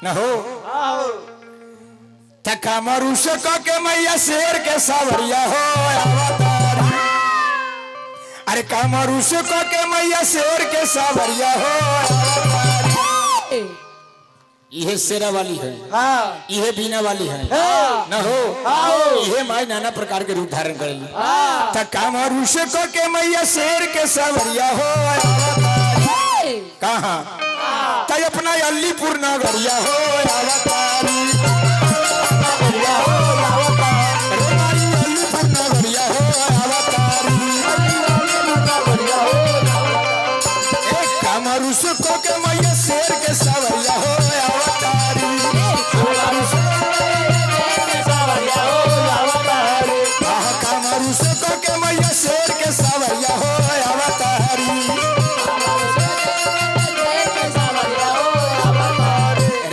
न हो थका मरुष के मैया शेर के सावरिया हो अवतारी। अरे कामरुष के मैया शेर के सावरिया हो अवतारी। यह शेरा वाली है, यह बीना वाली है, न हो यह माई नाना प्रकार के रूप धारण करेली। थका मरुष के मैया शेर के सावरिया हो अवतारी। कहाँ तय अपना अलीपुर नगरिया हो अवतारी। कामरुषको के मैया शेर के सावरिया हो अवतारी। कामरुषको के मैया शेर के सावरिया हो अवतारी।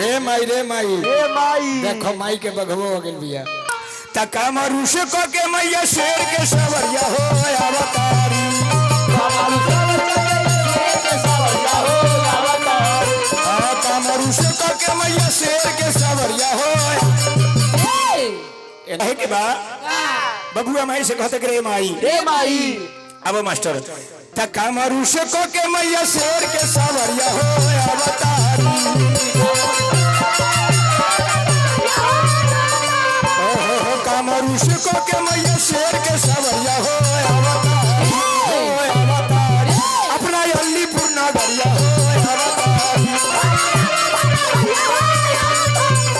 रे माई देखो माई के बघवो हो गइल बिया। त कामरुषको के मैया शेर के सावरिया हो अवतारी। कामरुषको के मैया शेर के सावरिया हो एहे के बा बबुआ माई से कहते रे माई अब मास्टर त कामरुषको के मैया शेर के सावरिया हो अवतारी। कामरुषको के मैया शेर के सावरिया हो अवतारी। अपना अलीपुर नगरिया हो अवतारी।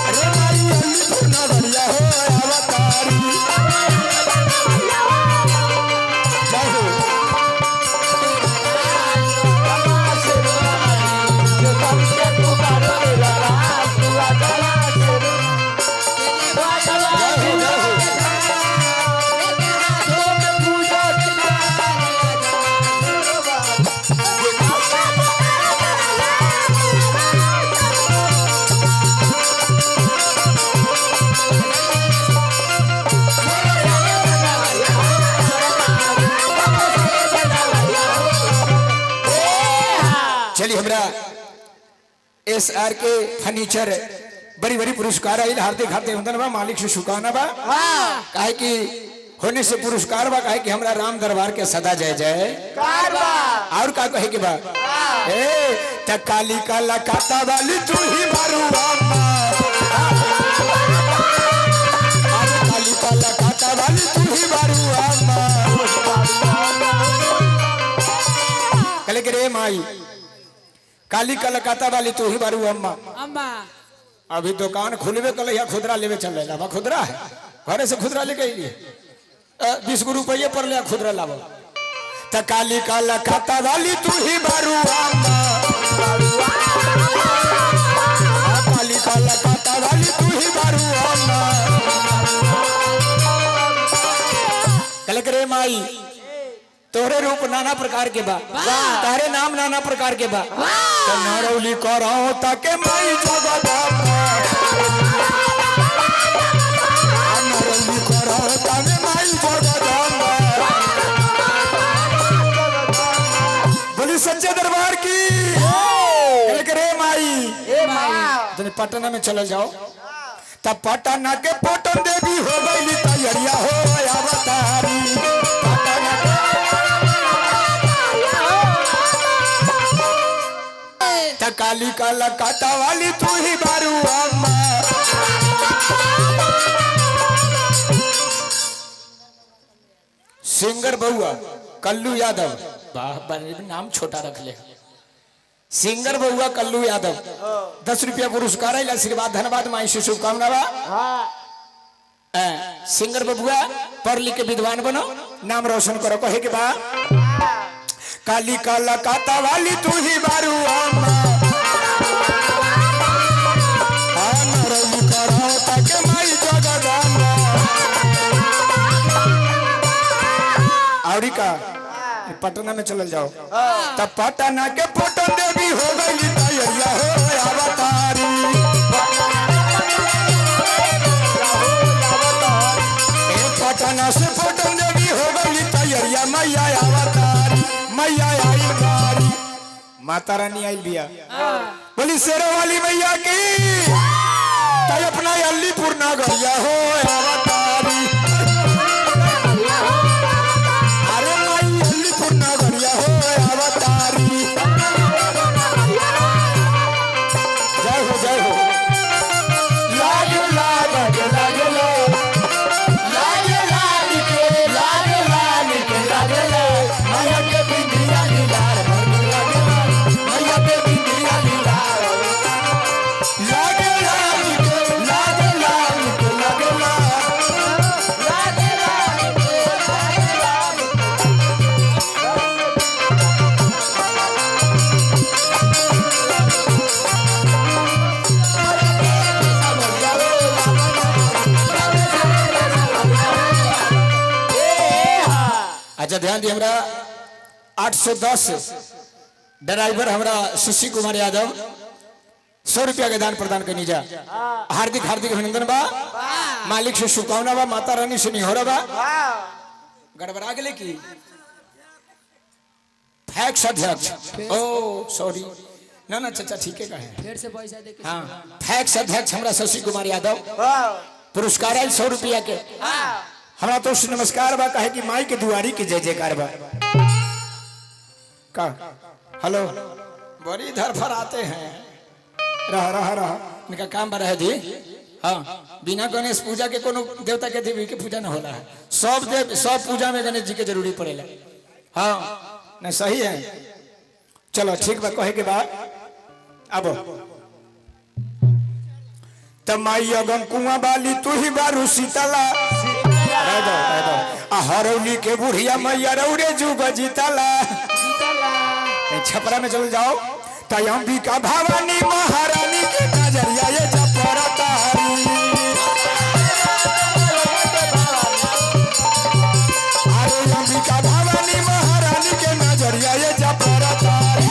अरे माई अलीपुर नगरिया हो अवतारी। जय हो हमरा SR के फर्नीचर बड़ी बड़ी पुरस्कार आई हार्दिक हार्दिक वंदन बा मालिक से शुक्राना बा। काहे कि होने से पुरस्कार बा काहे कि हमरा राम दरबार के सदा जय जय और का कहे के बा ए त काली काला काता वाली तू ही बारू अम्मा। काली काला काता वाली तू ही बारू अम्मा। कले के रे माई काली कलकत्ता वाली तू ही बारू अम्मा। अभी दुकान खुलवे कल या खुदरा लेवे चले ला खुदरा है घरे से खुदरा लेके आई 20 रुपये पर ले खुदरा लावा। त काली कलकत्ता वाली तू ही बारू अम्मा। काली कलकत्ता वाली तू ही बारू अम्मा। कल करे माई तोरे रूप नाना प्रकार के बा तारे नाम नाना प्रकार के बा। तो नरौली करो ताके माई जगदम्बा। नरौली करो ताके माई जगदम्बा। बोली सच्चे दरबार की एक रे माई तने पटना में चले जाओ तब पटना के पटन देवी हो गई तैयारिया हो अवतारी। काली कलकत्ता वाली तू ही बारू अम्मा। सिंगर बउआ कल्लू यादव नाम छोटा रख ले। सिंगर बउआ कल्लू यादव 10 रुपया पुरस्कार है आशीर्वाद धन्यवाद माई से शुभकामना बा। सिंगर बबुआ पढ़ लिख के विद्वान बनो नाम रोशन करो कहे के बा काली कलकत्ता वाली तू ही बारू अम्मा। और का पटना में चल जाओ तब पटना के पटन देवी हो गई तैयारिया हो अवतारी। पटना से पटन देवी हो गई तैयारिया मैया अवतारी। मैया आई बारी माता रानी आई बिया बोली शेरों वाली मैया की। अलीपुर नगरिया हो अवतारी अरे माई अलीपुर नगरिया हो अवतारी जय हो जय हो लागे लागे लागे लागे लागे के लागे लागे के लागे मैया के बिंदिया लीलार लागे मैया के बिंदिया लीलार लागे लागे के लागे लागे के लागे लागे अच्छा ध्यान दिए हमरा 810 ड्राइवर हमरा शशि कुमार यादव 100 रुपया के दान प्रदान करनी जा हार्दिक हार्दिक अभिनंदन बा मालिक से शुभकामना बा माता रानी से निहोरा बा गड़बड़ा गेले की फैक्स अध्यक्ष ओ सॉरी ना ना चाचा ठीक है कहे फिर से पैसा दे के हाँ फैक्स अध्यक्ष हमरा शशि कुमार यादव पुरस्कार है 100 रुपया के हमरा तो नमस्कार बा कहे कि माई के दुआरी के जय जयकार बा का हेलो बड़ी धरफर आते हैं रहा इनका काम बड़ा है दी हाँ बिना गणेश पूजा के कोनो देवता के देवी के पूजा न होला है सब पूजा में गणेश जी के जरूरी पड़ेला हाँ नहीं सही है चलो ठीक बा कहे के बाद अब तमाई अगम कुआं बाली तू ही बारू सीतला हरौली के बुढ़िया मैया रौरे जुग जीतला छपरा में चल जाओ तयंबिका भवानी महारानी के नजरिया ये जपरा तारी अरे अंबिका भवानी महारानी के नजरिया ये जपरा तारी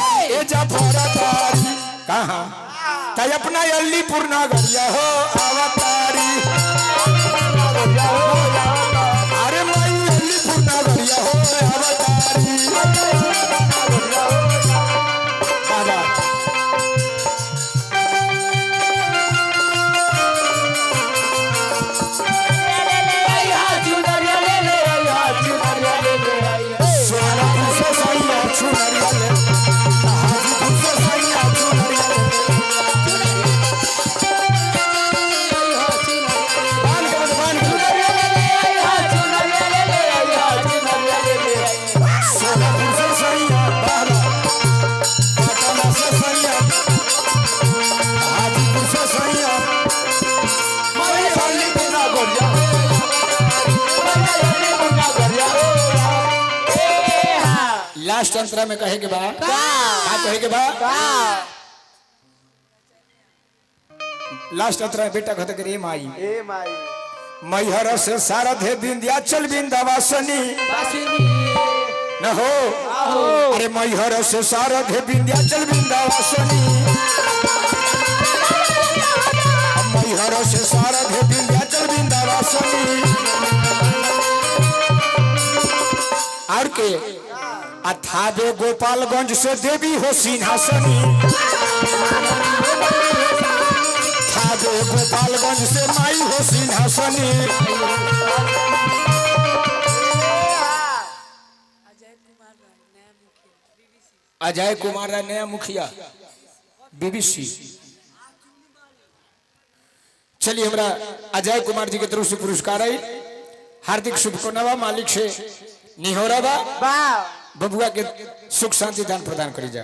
कहाँ तय अपना अलीपुर नगरिया हो अवतारी अरे माई अलीपुर नगरिया हो अवतारी लास्ट अंतरा में कहे के बाद कहे के बाद लास्ट अंतरा में बेटा कहते करे माई मैहर से सारधे विंध्याचल विंध्यवासिनी न हो अरे मैहर से सारधे विंध्याचल विंध्यवासिनी मैहर से सारधे विंध्याचल विंध्यवासिनी और के अथावे गोपालगंज से देवी हो सिंहासनी थावे गोपालगंज से माई हो सिंहासनी अजय कुमार राय नया मुखिया बीबीसी चलिए हमरा अजय कुमार जी की तरफ से पुरस्कार आई हार्दिक शुभकामना मालिक से निहोरा बा बबुआ के सुख शांति दान प्रदान करी जा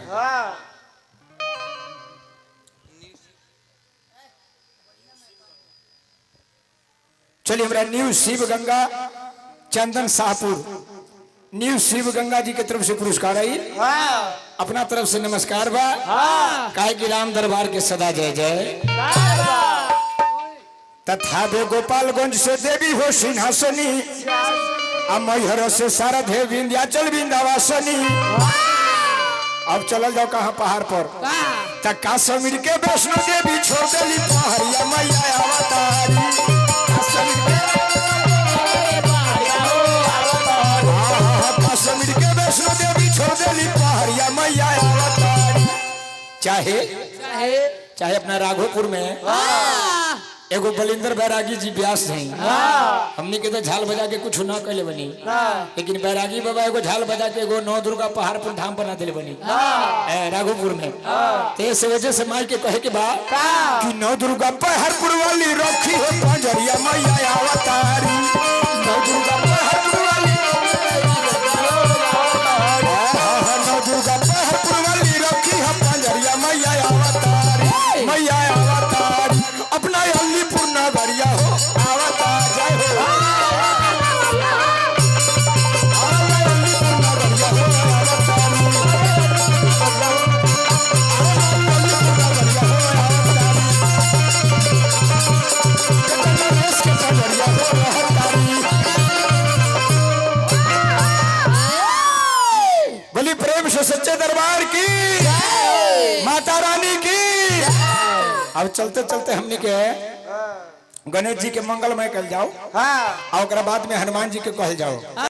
चलिए हमारा न्यू शिव गंगा चंदन शाहपुर न्यू शिव गंगा जी की तरफ से पुरस्कार आई अपना तरफ से नमस्कार बा काहे कि राम दरबार के सदा जय जय तथा दे गोपालगंज से देवी हो सिंहासनी मैहर से सारधे विंध्याचल विंध्यवासिनी अब चल जाओ कहाँ पहाड़ पर तक काश्मीर के वैष्णो देवी छोड़ देली पहाड़िया मैया अवतारी कश्मीर के वैष्णो देवी छोड़ देली पहाड़िया मैया अवतारी चाहे चाहे अपना राघोपुर में एगो बलिंदर बैरागी जी व्यास हैं। हमने के तो झाल बजा के कुछ ना कहले बनी, लेकिन बैरागी बाबा एगो झाल बजा के एगो नौ दुर्गा पहाड़पुर धाम बना दिले बनी राघोपुर में। तो इस वजह से माई के कहे के बा कि नौ दुर्गा पहाड़पुर वाली रखी हो पंजरिया मैया अवतारी। नौ दुर्गा पहाड़पुर वाली, नौ दुर्गा पहाड़पुर वाली रखी हो पंजरिया मैया अवतारी। मैया अवतारी अपना अलीपुर नगरिया हो अवतार जय हो। अलीपुर नगरिया हो अवतारी, अलीपुर नगरिया हो अवतारी, नरेश के नगरिया हो अवतारी। बोली प्रेम से सच्चे दरबार की, माता रानी की। अब चलते चलते हमने के गणेश जी के मंगलमय कल जाओ, और बाद में हनुमान जी के कहल जाओ।